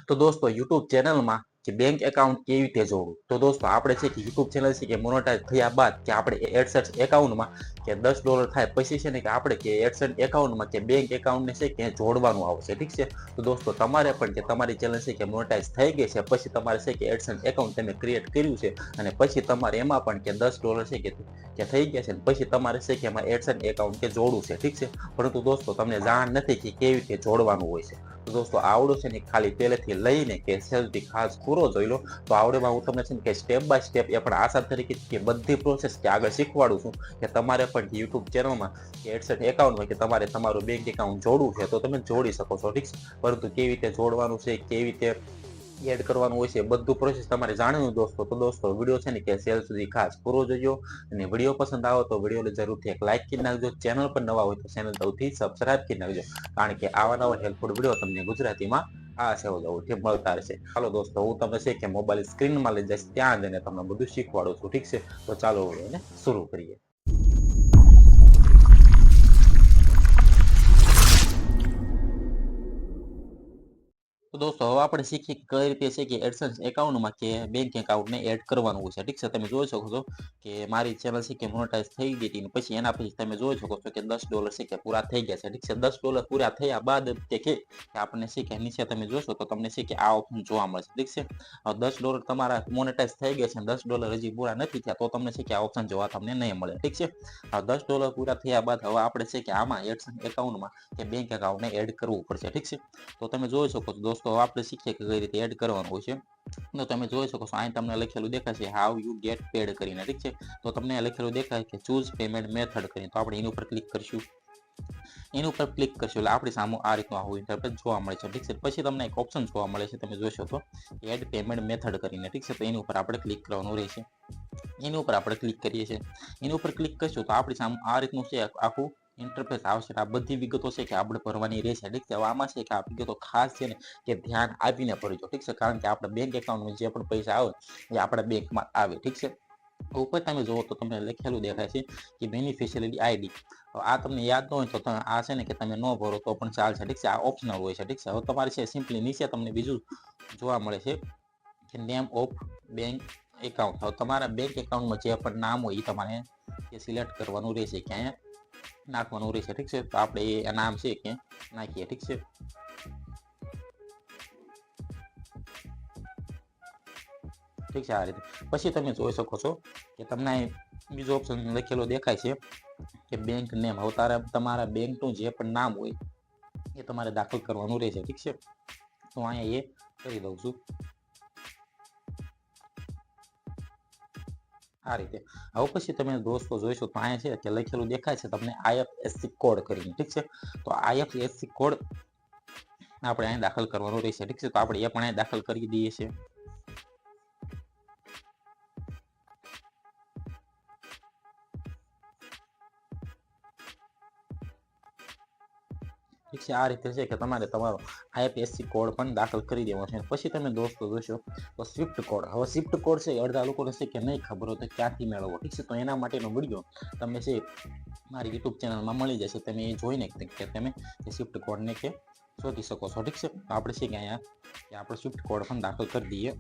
તો દોસ્તો YouTube ચેનલમાં કે બેંક એકાઉન્ટ કેવી રીતે જોડવું તો દોસ્તો આપણે છે કે YouTube ચેનલ છે કે મોનેટાઈઝ થયા બાદ કે આપણે એડસેન્સ એકાઉન્ટમાં કે $10 થાય પછી છે ને કે આપણે કે એડસેન્સ એકાઉન્ટમાં કે બેંક એકાઉન્ટને છે કે જોડવાનું આવશે ઠીક છે તો દોસ્તો તમારે પણ કે તમારી ચેનલ છે કે મોનેટાઈઝ થઈ ગઈ છે પછી તમારે છે કે એડસેન્સ એકાઉન્ટ તમે ક્રિએટ કર્યું છે અને પછી તમારે એમાં પણ કે $10 છે કે થઈ ગયા છે પછી તમારે છે કે એમાં એડસેન્સ એકાઉન્ટ કે જોડવું છે ઠીક છે પરંતુ દોસ્તો તમને જાણ નથી કે કેવી રીતે જોડવાનું હોય છે તો દોસ્તો આવડો છે ને ખાલી પહેલેથી લઈને કે છેલ્લેથી ખાસ પૂરો જોઈ લો તો આવડેમાં હું તમને છે ને કે સ્ટેપ બાય સ્ટેપ એ પણ આસાન તરીકે કે બધી પ્રોસેસ કે આગળ શીખવાડું છું કે તમારે પણ YouTube ચેનલમાં કે એડસેન્સ એકાઉન્ટમાં કે તમારે તમારું બેંક એકાઉન્ટ જોડવું છે તો તમે જોડી શકો છો ઠીક છે પરંતુ કેવી રીતે જોડવાનું છે કેવી રીતે એડ કરવાનું હોય છે બધું પ્રોસેસ તમારે જાણવું દોસ્તો તો દોસ્તો વિડીયો છે ને કે છેલ્લે સુધી ખાસ પૂરો જોજો અને વિડીયો પસંદ આવે તો વિડીયોને જરૂરથી એક લાઈક કરી નાખજો ચેનલ પર નવા હોય તો ચેનલ સૌથી સબસ્ક્રાઇબ કરી નાખજો કારણ કે આવા નવા હેલ્પફુલ વિડીયો તમને ગુજરાતીમાં આ સેવાથી મળતા રહેશે ચાલો દોસ્તો હું તમને છે કે મોબાઈલ સ્ક્રીનમાં લઈ જઈશ ત્યાં જઈને તમને બધું શીખવાડું છું ઠીક છે તો ચાલો વિડીયોને શરૂ કરીએ તો દોસ્તો હવે આપણે શીખીએ કઈ રીતે છે કે એડસેન્સ એકાઉન્ટમાં કે બેંક એકાઉન્ટને એડ કરવાનું હોય છે ઠીક છે તમે જોઈ શકો છો કે મારી ચેનલ છે કે મોનેટાઈઝ થઈ ગઈ હતી પછી એના પછી તમે જોઈ શકો છો કે $10 છે કે પૂરા થઈ ગયા છે ઠીક છે $10 પૂરા થયા બાદ કે આપણને છે કે નીચે તમે જોશો તો તમને છે કે આ ઓપ્શન જોવા મળશે ઠીક છે $10 તમારા મોનેટાઈઝ થઈ ગયા છે $10 હજી પૂરા નથી થયા તો તમને છે કે આ ઓપ્શન જોવા તમને નહીં મળે ઠીક છે $10 પૂરા થયા બાદ હવે આપણે છે કે આમાં એડસેન્સ એકાઉન્ટમાં કે બેંક એકાઉન્ટને એડ કરવું પડશે ઠીક છે તો તમે જોઈ શકો છો દોસ્તો આપણે શીખીએ કે કઈ રીતે એડ કરવાનું હોય છે તો તમે જોઈ શકો છો અહીં તમને લખેલું દેખાશે હાઉ યુ ગેટ પેડ કરીને ઠીક છે તો તમને લખેલું દેખાય કે ચૂઝ પેમેન્ટ મેથડ કરીને તો આપણે એની ઉપર ક્લિક કરશું એની ઉપર ક્લિક કરશો એટલે આપણી સામે આ રીતનું આવું ઇન્ટરફેસ જોવા મળે છે ઠીક છે પછી તમને એક ઓપ્શન જોવા મળે છે તમે જોશો તો એડ પેમેન્ટ મેથડ કરીને ઠીક છે તો એની ઉપર આપણે ક્લિક કરવાનું રહેશે એની ઉપર આપણે ક્લિક કરીએ છીએ એની ઉપર ક્લિક કરશું તો આપણી સામે આ રીતનું છે આખું ઇન્ટરફેસ આવશે આ બધી વિગતો છે કે આપણે ભરવાની રહેશે ઠીક છે હવે આમાં છે કે આ વિગતો ખાસ છે ને કે ધ્યાન આપીને ભરજો ઠીક છે કારણ કે આપણા બેંક એકાઉન્ટમાં જે પણ પૈસા આવે એ આપણા બેંકમાં આવે ઠીક છે ઉપર તમે જુઓ તો તમને લખેલું દેખાય છે કે બેનિફિશિયરી આઈડી આ તમને યાદ ન હોય તો તમે આ છે ને કે તમે ન ભરો તો પણ ચાલશે ઠીક છે આ ઓપ્શનલ હોય છે ઠીક છે હવે તમારે છે સિમ્પલી નીચે તમને બીજું જોવા મળે છે કે નેમ ઓફ બેંક એકાઉન્ટ હવે તમારા બેંક એકાઉન્ટમાં જે પણ નામ હોય એ તમારે સિલેક્ટ કરવાનું રહેશે કે અહીંયા નાખવાનું રહેશે ઠીક છે તો આપણે એ નામ છે કે નાખીએ ઠીક છે ઠીક છે આ રીતે પછી તમે જોઈ શકો છો કે તમને બીજો ઓપ્શન લખેલો દેખાય છે કે બેંક નેમ હવે તમારા બેંકનું જે પણ નામ હોય એ તમારે દાખલ કરવાનું રહેશે ઠીક છે તો અહીંયા એ કરી દઉં છું આ રીતે હવે પછી તમે દોસ્તો જોઈશો તો અહીંયા છે કે લખેલું દેખાય છે તમને IFSC કોડ કરીને ઠીક છે તો IFSC કોડ આપણે અહીંયા દાખલ કરવાનું રહેશે ઠીક છે તો આપણે એ પણ અહીંયા દાખલ કરી દઈએ છીએ ઠીક છે આ રીતે છે કે તમારે તમારો IFSC કોડ પણ દાખલ કરી દેવાનો છે પછી તમે દોસ્તો જોશો તો સ્વિફ્ટ કોડ હવે સ્વિફ્ટ કોડ છે અડધા લોકોને છે કે નહીં ખબર હોય તો ક્યાંથી મેળવવો ઠીક છે તો એના માટેનો વિડીયો તમે છે મારી YouTube ચેનલમાં મળી જશે તમે એ જોઈને કે તમે સ્વિફ્ટ કોડને કે શોધી શકો છો ઠીક છે તો આપણે છે કે અહીંયા કે આપણે સ્વિફ્ટ કોડ પણ દાખલ કરી દઈએ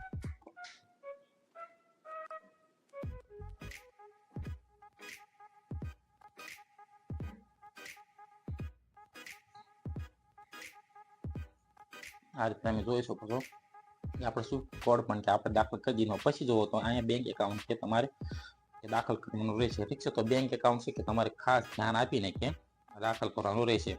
આ રીતે તમે જોઈ શકો છો કે આપણે સ્વિફ્ટ કોડ પણ કે આપણે દાખલ કરી દીધો પછી જુઓ તો અહીંયા બેંક એકાઉન્ટ કે તમારે દાખલ કરવાનું રહેશે ઠીક છે તો બેંક એકાઉન્ટ છે કે તમારે ખાસ ધ્યાન આપીને કે દાખલ કરવાનું રહેશે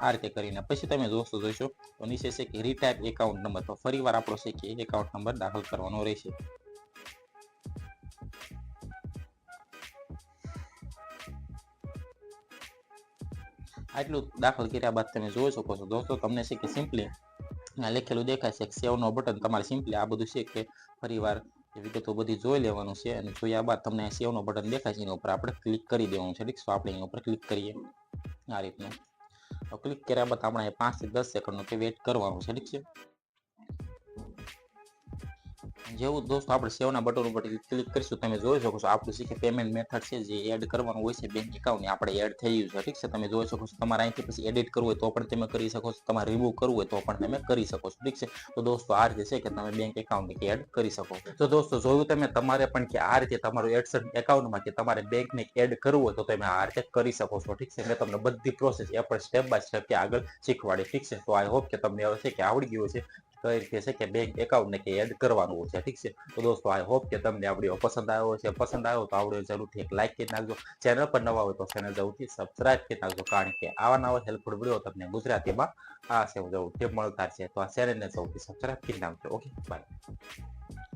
આ રીતે કરીને પછી તમે દોસ્તો જોઈશો તો નીચે છે કે રીટાઈપ એકાઉન્ટ નંબર તો ફરીવાર આપણો છે કે એકાઉન્ટ નંબર દાખલ કરવાનો રહેશે આટલું દાખલ કર્યા બાદ તમે જોઈ શકો છો દોસ્તો તમને છે કે સિમ્પલી લખેલું દેખાય છે સેવ નો બટન તમારે સિમ્પલી આ બધું છે કે ફરીવાર વિગતો બધી જોઈ લેવાનું છે અને જોયા બાદ તમને સેવ નો બટન દેખાય છે એના ઉપર આપણે ક્લિક કરી દેવાનું છે ઠીક છે આપણે એના ઉપર ક્લિક કરીએ આ રીતનું ક્લિક કર્યા બાદ આપણે 5 થી 10 સેકન્ડનો કે વેટ કરવાનું છે ઠીક છે જેવું દોસ્તો આપણે સેવના બટન ઉપર ક્લિક કરીશું તમે જોઈ શકો છો આપણું છે કે પેમેન્ટ મેથડ છે જે એડ કરવાનું હોય છે બેંક એકાઉન્ટ આપણે એડ થઈ ગયું છે ઠીક છે તમે જોઈ શકો છો તમારે અહીંથી પછી એડિટ કરવું હોય તો પણ તમે કરી શકો છો તમારે રિમૂવ કરવું હોય તો પણ તમે કરી શકો છો ઠીક છે તો દોસ્તો આ રીતે છે કે તમે બેંક એકાઉન્ટ એડ કરી શકો તો દોસ્તો જોયું તમે તમારે પણ કે આ રીતે તમારું એડસન એકાઉન્ટમાં કે તમારે બેંકને એડ કરવું હોય તો તમે આ રીતે કરી શકો છો ઠીક છે મેં તમને બધી પ્રોસેસ એ પણ સ્ટેપ બાય સ્ટેપ કે આગળ શીખવાડી ઠીક છે તો આઈ હોપ કે તમને હવે છે કે આવડી ગયું છે કઈ રીતે છે કે બેંક એકાઉન્ટને કે એડ કરવાનું છે ઠીક છે તો દોસ્તો આઈ હોપ કે તમને આ વિડીયો પસંદ આવ્યો છે પસંદ આવ્યો તો આવડે જરૂરથી એક લાઈક કરી નાખજો ચેનલ પર નવા હોય તો ચેનલ જરૂરથી સબસ્ક્રાઇબ કરી નાખજો કારણ કે આવા નવા હેલ્પફુલ વિડીયો તમને ગુજરાતીમાં આ છે જરૂરથી મળતા છે તો આ ચેનલને જરૂરથી સબસ્ક્રાઇબ કરી નાખજો ઓકે બાય